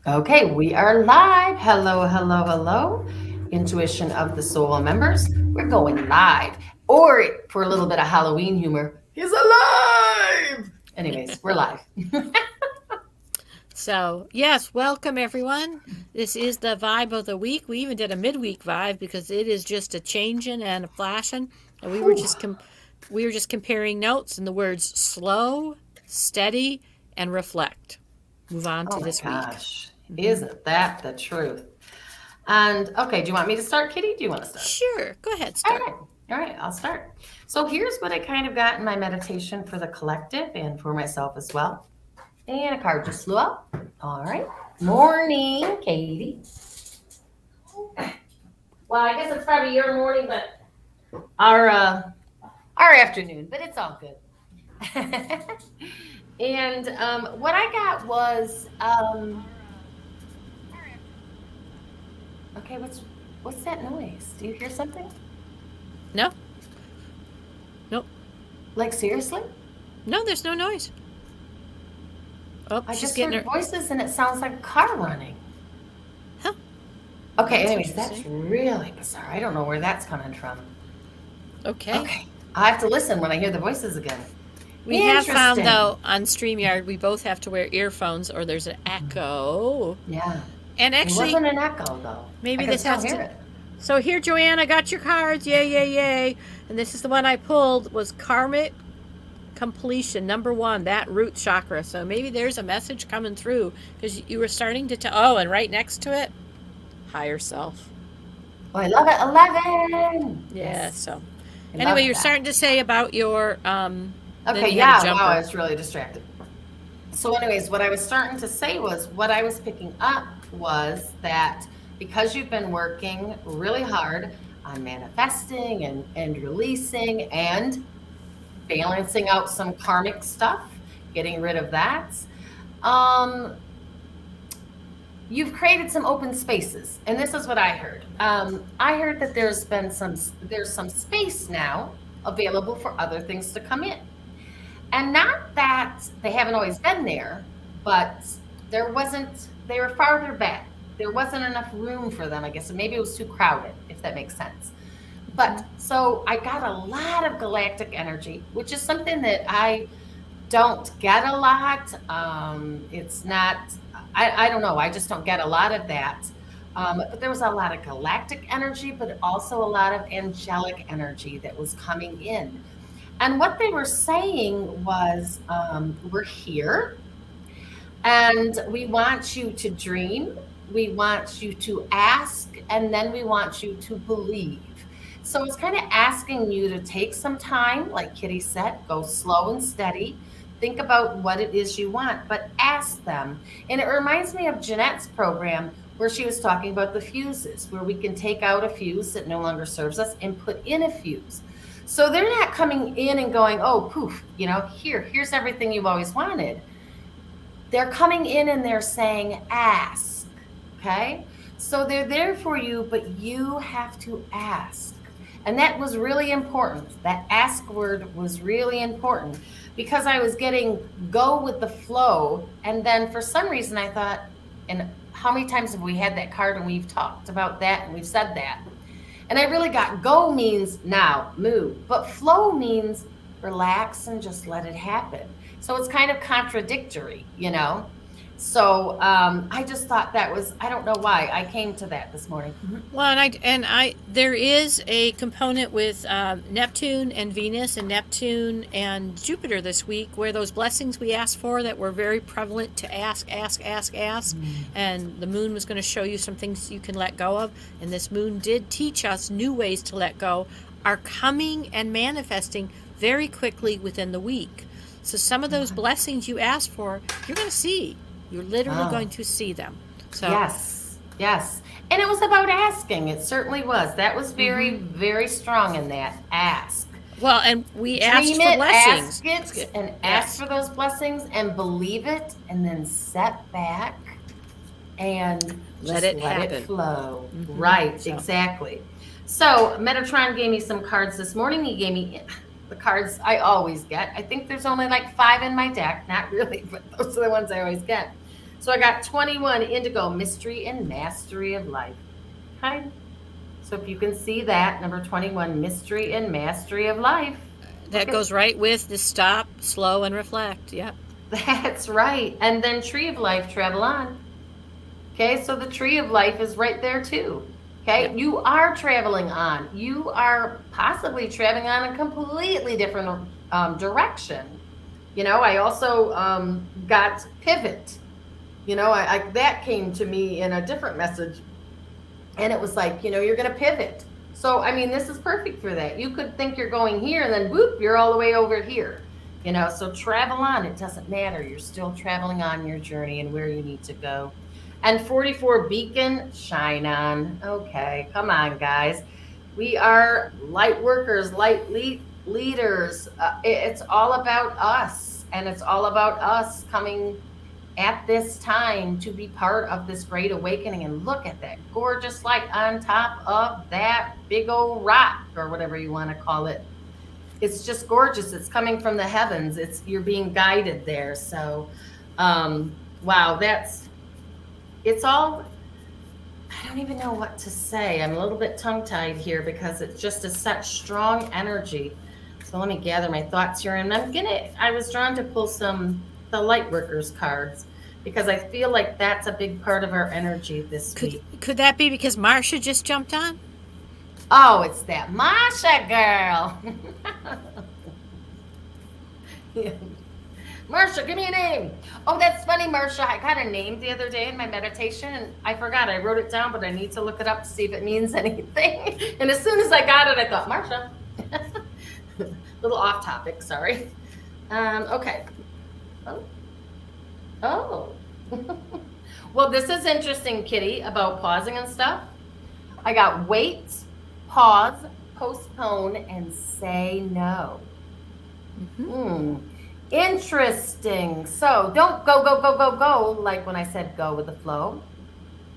Okay, we are live. Hello, hello, hello. Intuition of the Soul members. We're going live. Or for a little bit of Halloween humor, he's alive. Anyways, we're live. So, yes, welcome everyone. This is the vibe of the week. We even did a midweek vibe because it is just a changing and a flashing. And Whew. we were just comparing notes and the words slow, steady, and reflect. Move on Oh to my this week. gosh. Isn't that the truth? And okay, do you want me to start, Kitty? Do you want to start? Sure, go ahead, All start. right. All right, I'll start. So here's what I kind of got in my meditation for the collective and for myself as well. And a card just flew out. All right. Morning, Katie. Well, I guess it's probably your morning, but our afternoon, but it's all good. And what I got was okay. What's that noise? Do you hear something? No, no, Like seriously? no, there's no noise. Oh, I she's just getting heard her. voices and it sounds like a car running. Huh, Okay. that's Anyways, that's interesting. really bizarre. I don't know where that's coming from. Okay. Okay. I have to listen when I hear the voices again. We have found, Interesting. though, on StreamYard, we both have to wear earphones or there's an echo. Yeah. And It actually, wasn't an echo though. I maybe could this still has hear to. it. So here, Joanna, got your cards. Yay, yay, yay. And this is the one I pulled was karmic completion, number one, that root chakra. So maybe there's a message coming through because you were starting to tell. Oh, and right next to it, higher self. Oh, I love it. 11. Yeah, Yes. so. I Anyway, love you're that. starting to say about your, then Okay, you had a yeah, wow, I jumper. was really distracted. So, anyways, what I was starting to say was what I was picking up was that because you've been working really hard on manifesting and releasing and balancing out some karmic stuff, getting rid of that, um, you've created some open spaces. And this is what I heard. I heard that there's some space now available for other things to come in. And not that they haven't always been there, but they were farther back. There wasn't enough room for them, I guess. And maybe it was too crowded, if that makes sense. But so I got a lot of galactic energy, which is something that I don't get a lot. It's not, I don't know, I just don't get a lot of that. But there was a lot of galactic energy, but also a lot of angelic energy that was coming in. And what they were saying was, we're here and we want you to dream, we want you to ask, and then we want you to believe. So it's kind of asking you to take some time, like Kitty said, go slow and steady. Think about what it is you want, but ask them. And it reminds me of Jeanette's program where she was talking about the fuses, where we can take out a fuse that no longer serves us and put in a fuse. So they're not coming in and going, oh, poof, here's everything you've always wanted. They're coming in and they're saying, ask. Okay. So they're there for you, but you have to ask. And that was really important. That ask word was really important because I was getting go with the flow. And then for some reason I thought, and how many times have we had that card and we've talked about that and we've said that? And I really got go means now, move, but flow means relax and just let it happen. So it's kind of contradictory. So I just thought that was, I don't know why I came to that this morning. Well, there is a component with Neptune and Venus and Neptune and Jupiter this week where those blessings we asked for that were very prevalent to ask, ask, ask, ask, and the moon was going to show you some things you can let go of, and this moon did teach us new ways to let go, are coming and manifesting very quickly within the week. So some of those blessings you asked for, you're going to see. You're literally Oh, going to see them. So yes, yes. And it was about asking. It certainly was. That was very, very strong in that. Ask. well, and we asked Dream for it, ask blessings. it, and ask Yes. for those blessings and believe it, and then set back and Let just it let it happen. flow. Right, So, exactly. So Metatron gave me some cards this morning. He gave me the cards I always get. I think there's only like 5 in my deck. Not really, but those are the ones I always get. So I got 21 indigo, mystery and mastery of life. Okay. So if you can see that, number 21, mystery and mastery of life. That goes right with the stop, slow, and reflect. Yep. That's right. And then tree of life, travel on. Okay, so the tree of life is right there too. Okay, Yep. you are traveling on. You are possibly traveling on a completely different direction. I also got pivot. That came to me in a different message, and it was like, you're going to pivot. So I mean, this is perfect for that. You could think you're going here, and then whoop, you're all the way over here. So travel on. It doesn't matter. You're still traveling on your journey and where you need to go. And 44 beacon, shine on. Okay, come on, guys. We are light workers, light leaders. It's all about us, and it's all about us coming at this time to be part of this great awakening. And look at that gorgeous light on top of that big old rock, or whatever you want to call it. It's just gorgeous. It's coming from the heavens. You're being guided there. So wow, it's all, I don't even know what to say. I'm a little bit tongue-tied here because it's just such strong energy. So let me gather my thoughts here. And I was drawn to pull the light workers cards, because I feel like that's a big part of our energy this week. Could that be because Marsha just jumped on? Oh, it's that Marsha girl. Yeah. Marsha, give me a name. Oh, that's funny, Marsha. I got a name the other day in my meditation, and I forgot. I wrote it down, but I need to look it up to see if it means anything. And as soon as I got it, I thought, Marsha. Little off topic, sorry. Okay. Oh. Well, this is interesting, Kitty, about pausing and stuff. I got wait, pause, postpone, and say no. Interesting. So don't go like when I said go with the flow.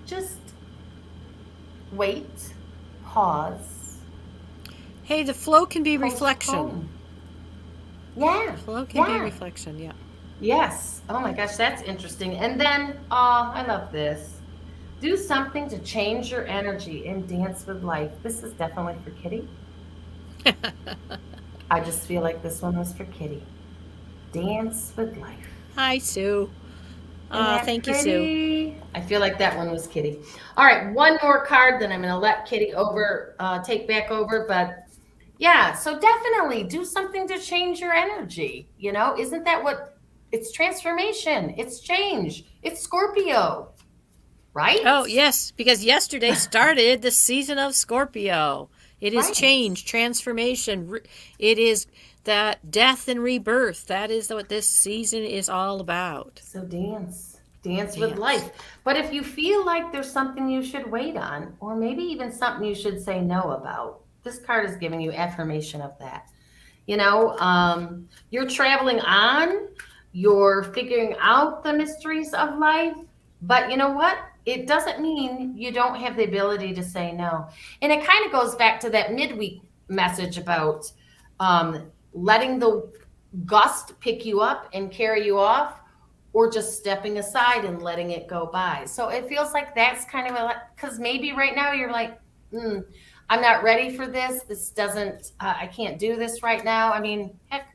Just wait, pause. Hey, the flow can be postpone. Reflection. Yeah. The flow can be reflection, yeah. Yes. Oh my gosh, that's interesting. And then, I love this. Do something to change your energy and dance with life. This is definitely for Kitty. I just feel like this one was for Kitty. Dance with life. Hi, Sue. Thank you, Sue. I feel like that one was Kitty. All right, one more card, then I'm going to let Kitty take back over. But yeah, so definitely do something to change your energy. Isn't that what it's transformation? It's change. It's Scorpio, right? Oh, yes, because yesterday started the season of Scorpio. It is change, transformation. It is that death and rebirth. That is what this season is all about. So dance with life. But if you feel like there's something you should wait on, or maybe even something you should say no about, this card is giving you affirmation of that. You're traveling on, you're figuring out the mysteries of life, but you know what? It doesn't mean you don't have the ability to say no. And it kind of goes back to that midweek message about letting the gust pick you up and carry you off, or just stepping aside and letting it go by. So it feels like that's kind of because maybe right now you're like, I'm not ready for this. This doesn't, I can't do this right now. I mean, heck,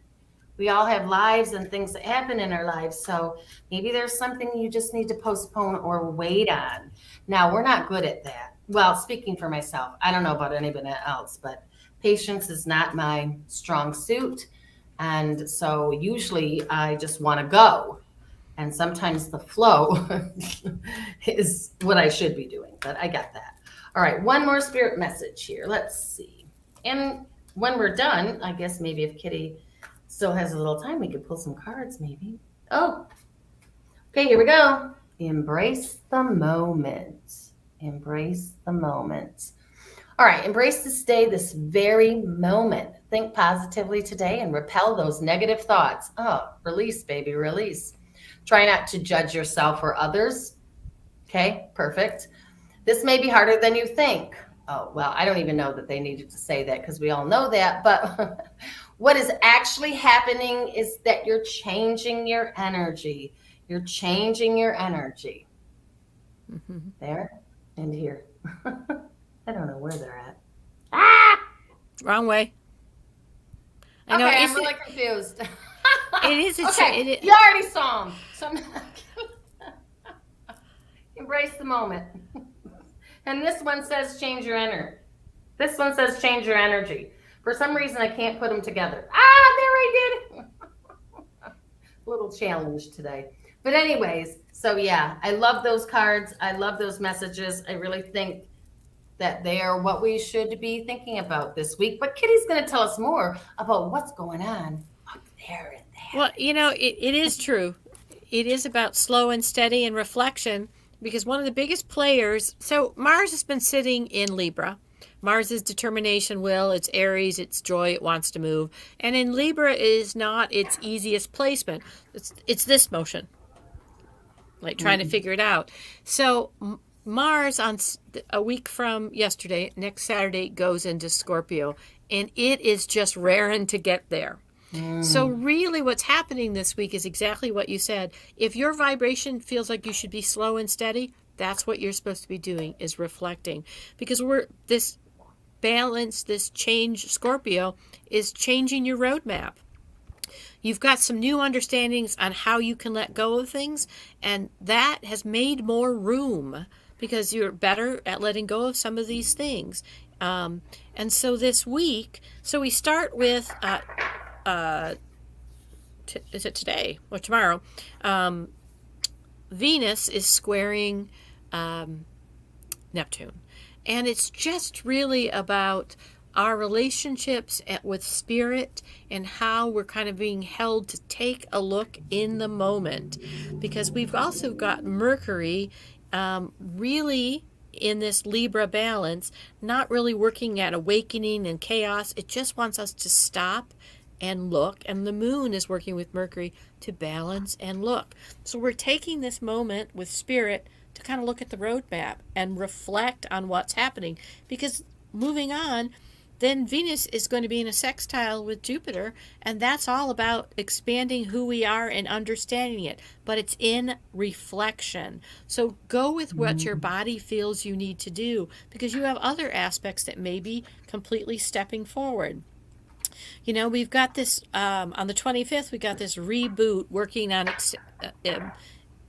we all have lives and things that happen in our lives. So maybe there's something you just need to postpone or wait on. Now, we're not good at that. Well, speaking for myself, I don't know about anybody else, but patience is not my strong suit. And so usually I just want to go. And sometimes the flow is what I should be doing, but I got that. All right, one more spirit message here. Let's see. And when we're done, I guess maybe if Kitty still has a little time, we could pull some cards maybe. Oh, okay, here we go. Embrace the moment. Embrace the moment. All right, embrace this day, this very moment. Think positively today and repel those negative thoughts. Oh, release, baby, release. Try not to judge yourself or others. Okay, perfect. This may be harder than you think. Oh, well, I don't even know that they needed to say that because we all know that. But what is actually happening is that you're changing your energy. You're changing your energy. Hmm. There and here. I don't know where they're at. Ah! Wrong way. I know. Okay, I'm It's really confused. it is a Okay, it, you already saw them. So embrace the moment. And this one says change your energy. This one says change your energy. For some reason, I can't put them together. Ah, there I did. Little challenge today. But anyways, so yeah, I love those cards. I love those messages. I really think that they are what we should be thinking about this week. But Kitty's going to tell us more about what's going on up there in there. well, it is true. It is about slow and steady and reflection because one of the biggest players. So Mars has been sitting in Libra. Mars is determination, will, it's Aries, it's joy, it wants to move. And in Libra is not its easiest placement. It's this motion, like trying to figure it out. So Mars on a week from yesterday, next Saturday, goes into Scorpio, and it is just raring to get there. So really what's happening this week is exactly what you said. If your vibration feels like you should be slow and steady, that's what you're supposed to be doing, is reflecting. Because this balance, this change, Scorpio, is changing your roadmap. You've got some new understandings on how you can let go of things, and that has made more room because you're better at letting go of some of these things. And so this week, so we start with, is it today or tomorrow? Venus is squaring Neptune. And it's just really about our relationships with spirit and how we're kind of being held to take a look in the moment. Because we've also got Mercury really in this Libra balance, not really working at awakening and chaos. It just wants us to stop and look. And the moon is working with Mercury to balance and look. So we're taking this moment with spirit to kind of look at the roadmap and reflect on what's happening. Because moving on, then Venus is going to be in a sextile with Jupiter, and that's all about expanding who we are and understanding it. But it's in reflection. So go with what your body feels you need to do, because you have other aspects that may be completely stepping forward. We've got this, on the 25th, we got this reboot working on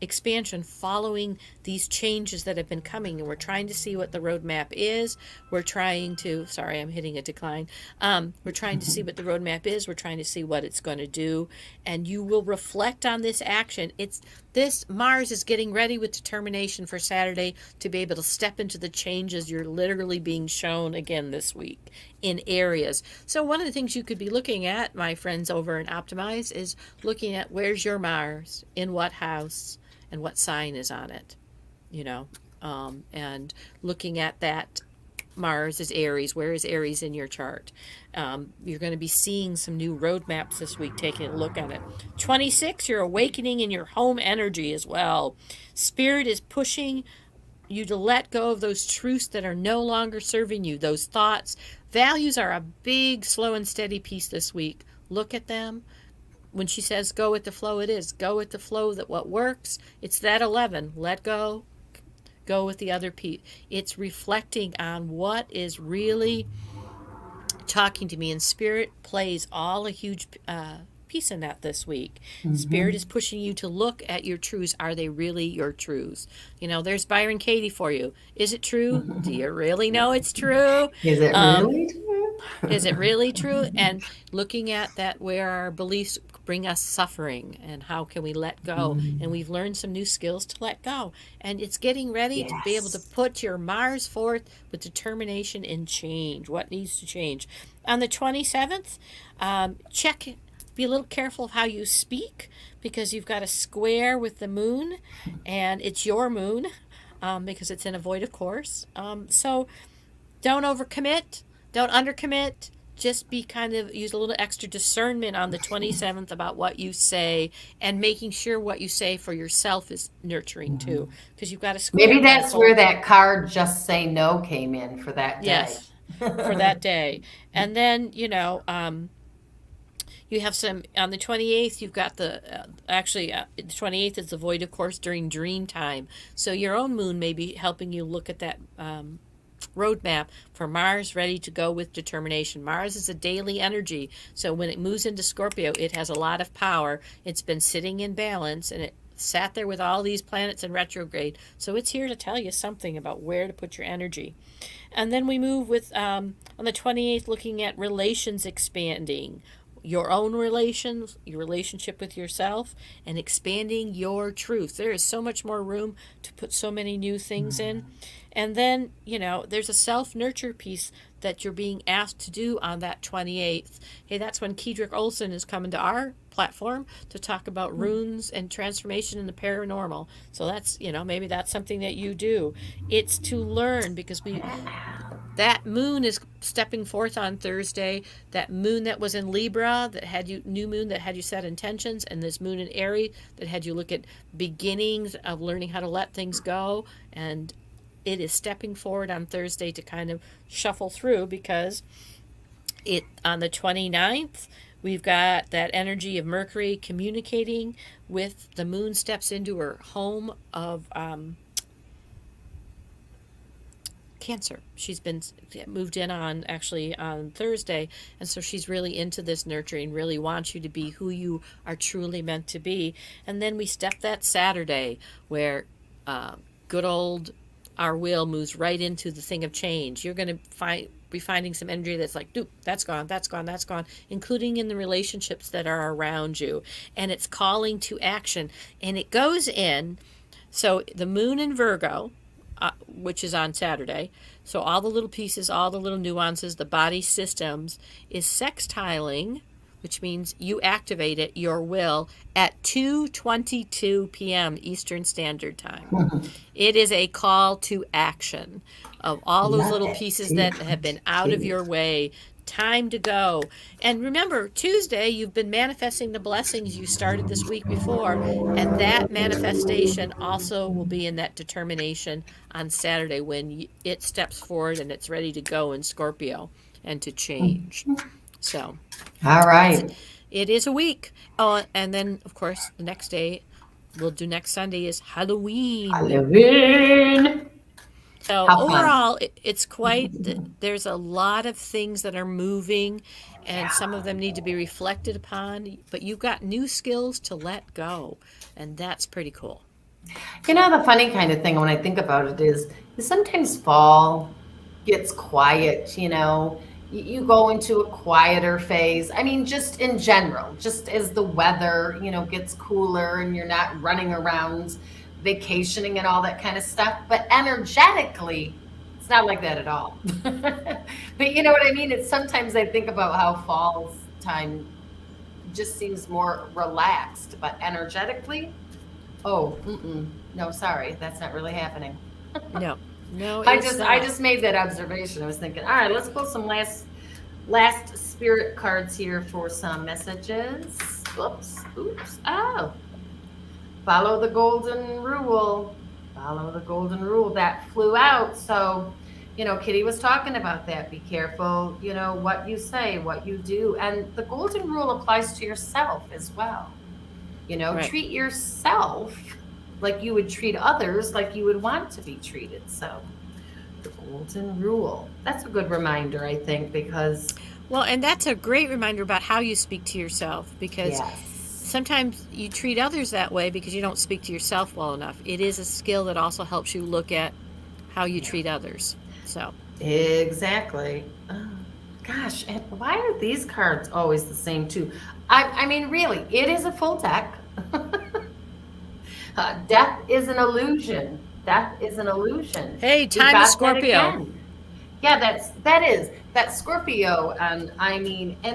expansion following these changes that have been coming, and we're trying to see what the roadmap is. We're trying to, sorry, I'm hitting a decline. We're trying to see what the roadmap is. We're trying to see what it's going to do, and you will reflect on this action. This Mars is getting ready with determination for Saturday to be able to step into the changes you're literally being shown again this week in areas. So one of the things you could be looking at, my friends over in Optimize, is looking at where's your Mars, in what house, and what sign is on it, and looking at that. Mars is Aries. Where is Aries in your chart? You're going to be seeing some new roadmaps this week, taking a look at it. 26, you're awakening in your home energy as well. Spirit is pushing you to let go of those truths that are no longer serving you, those thoughts. Values are a big, slow and steady piece this week. Look at them. When she says go with the flow, it is. Go with the flow, that what works. It's that 11. Let go. Go with the other piece. It's reflecting on what is really talking to me. And Spirit plays all a huge piece in that this week. Spirit is pushing you to look at your truths. Are they really your truths? There's Byron Katie for you. Is it true? Do you really know it's true? Is it really true? Is it really true? And looking at that, where our beliefs bring us suffering, and how can we let go? And we've learned some new skills to let go. And it's getting ready to be able to put your Mars forth with determination and change. What needs to change? On the 27th, be a little careful of how you speak, because you've got a square with the moon, and it's your moon, because it's in a void of course. So don't overcommit. Don't undercommit. Just use a little extra discernment on the 27th about what you say, and making sure what you say for yourself is nurturing too, because you've got a square. Maybe that's where that card "Just Say No" came in for that day. Yes, for that day. And then, You have some on the 28th. You've got the 28th is the void, of course, during dream time. So your own moon may be helping you look at that roadmap for Mars ready to go with determination. Mars is a daily energy, so when it moves into Scorpio, it has a lot of power. It's been sitting in balance, and it sat there with all these planets in retrograde, so it's here to tell you something about where to put your energy. And then we move with on the 28th, looking at relations expanding, your own relations, your relationship with yourself, and expanding your truth. There is so much more room to put so many new things in. And then, there's a self-nurture piece that you're being asked to do on that 28th. Hey, that's when Kedrick Olson is coming to our platform to talk about runes and transformation in the paranormal. So that's, maybe that's something that you do. It's to learn, because that moon is stepping forth on Thursday. That moon that was in Libra, that had you, new moon that had you set intentions, and this moon in Aries that had you look at beginnings of learning how to let things go. And it is stepping forward on Thursday to kind of shuffle through, because on the 29th, we've got that energy of Mercury communicating with the moon, steps into her home of Cancer. She's been moved in on Thursday, and so she's really into this nurturing, really wants you to be who you are truly meant to be. And then we step that Saturday where good old our will moves right into the thing of change. You're going to be finding some energy that's like, dude, that's gone, including in the relationships that are around you. And it's calling to action. And it goes in, so the moon in Virgo, which is on Saturday. So all the little pieces, all the little nuances, the body systems is sextiling, which means you activate it, your will, at 2:22 p.m. Eastern Standard Time. It is a call to action of all those little pieces that have been out of your way. Time to go. And remember, Tuesday, you've been manifesting the blessings you started this week before, and that manifestation also will be in that determination on Saturday when it steps forward and it's ready to go in Scorpio and to change. So, all right. It is a week. Oh, and then, of course, the next day, we'll do next Sunday is Halloween. So overall, it's quite, there's a lot of things that are moving, and some of them need to be reflected upon, but you've got new skills to let go, and that's pretty cool. The funny kind of thing when I think about it is sometimes fall gets quiet, you go into a quieter phase. I mean, just in general, just as the weather, gets cooler and you're not running around vacationing and all that kind of stuff. But energetically, it's not like that at all. But you know what I mean? It's sometimes I think about how fall's time just seems more relaxed, but energetically, no, sorry, that's not really happening. No, I just made that observation. I was thinking, all right, let's pull some last spirit cards here for some messages. Oops. Oh. Follow the golden rule. That flew out. So, Kitty was talking about that. Be careful, what you say, what you do. And the golden rule applies to yourself as well. Right. Treat yourself like you would treat others, like you would want to be treated. So the golden rule, that's a good reminder, I think, because and that's a great reminder about how you speak to yourself, because sometimes you treat others that way because you don't speak to yourself well enough. It is a skill that also helps you look at how you treat others. So exactly. Oh, gosh, and why are these cards always the same too? I mean, really, it is a full deck. Death is an illusion. Hey, time is Scorpio. Yeah, that's Scorpio. And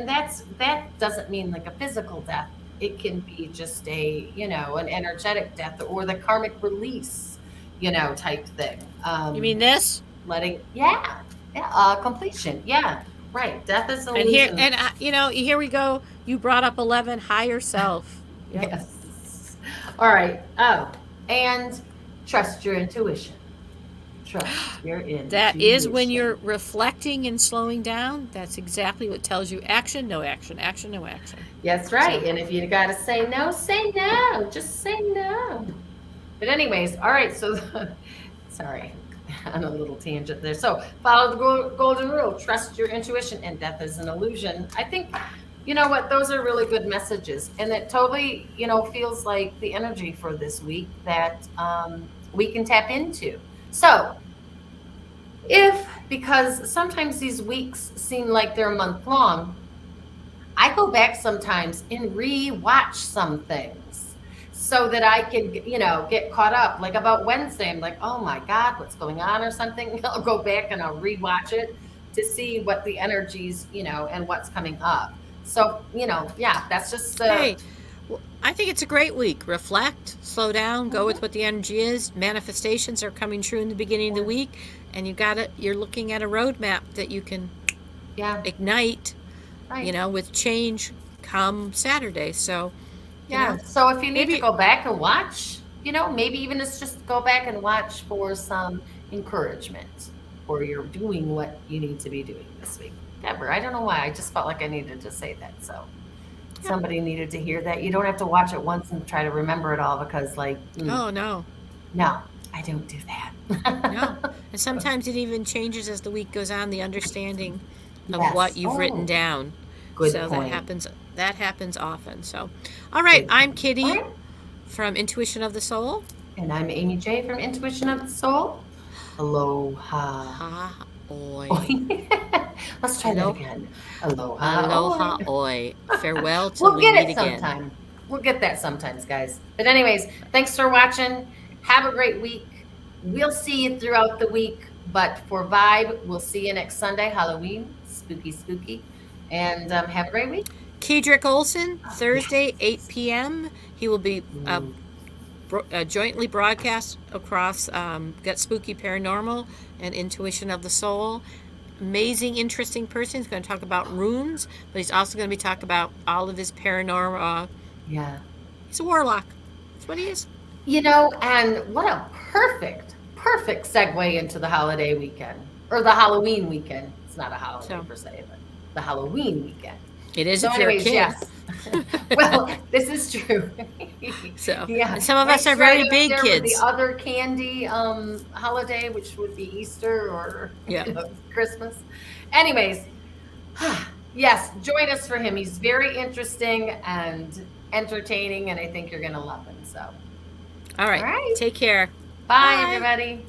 that doesn't mean like a physical death. It can be just an energetic death or the karmic release, type thing. You mean this? Completion. Yeah, right. Death is an illusion. Here we go. You brought up 11, higher self. Yep. Yes. All right. Oh, and trust your intuition. Trust your intuition. That is when you're reflecting and slowing down. That's exactly what tells you action, no action, action, no action. That's right. And if you got to say no, say no. Just say no. But anyways, all right. So, sorry, on a little tangent there. So follow the golden rule. Trust your intuition, and death is an illusion. I think, you know what? Those are really good messages, and it totally, feels like the energy for this week that we can tap into. So, because sometimes these weeks seem like they're a month long, I go back sometimes and re-watch some things so that I can, get caught up. Like about Wednesday, I'm like, oh my God, what's going on or something. I'll go back and I'll re-watch it to see what the energies, and what's coming up. So, yeah, that's just. Hey, well, I think it's a great week. Reflect, slow down, go with what the energy is. Manifestations are coming true in the beginning of the week, and you're looking at a roadmap that you can ignite, Right. with change come Saturday. So, Yeah. So if you need to go back and watch, maybe even just go back and watch for some encouragement, or you're doing what you need to be doing this week. Whatever. I don't know why. I just felt like I needed to say that. So somebody needed to hear that. You don't have to watch it once and try to remember it all because, oh no, I don't do that. no. And sometimes it even changes as the week goes on. The understanding of Yes. what you've Oh, written down. Good So point. that happens often. So, all right, Good I'm point. Kitty All right. from Intuition of the Soul. And I'm Amy J from Intuition of the Soul. Aloha. Ha oi. Let's try that again. Aloha. Aloha Oi. oi. Farewell till We'll we get meet it again. sometime. We'll get that sometimes, guys. But anyways, thanks for watching. Have a great week. We'll see you throughout the week. But for Vibe, we'll see you next Sunday, Halloween. Spooky, spooky. And have a great week. Kedrick Olson, Thursday, 8 p.m. He will be jointly broadcast across Get Spooky Paranormal and Intuition of the Soul. Amazing, interesting person. He's going to talk about runes, but he's also going to be talking about all of his paranormal. Yeah. He's a warlock. That's what he is. And what a perfect segue into the holiday weekend. Or the Halloween weekend. It's not a holiday per se, but the Halloween weekend. It is So if you're a anyways, kid. yes. Well, this is true. So, yeah. and some of us are very up big there with kids. the other candy holiday, which would be Easter or Christmas. Anyways, yes, join us for him. He's very interesting and entertaining, and I think you're going to love him. So, All right. Take care. Bye, Bye. everybody.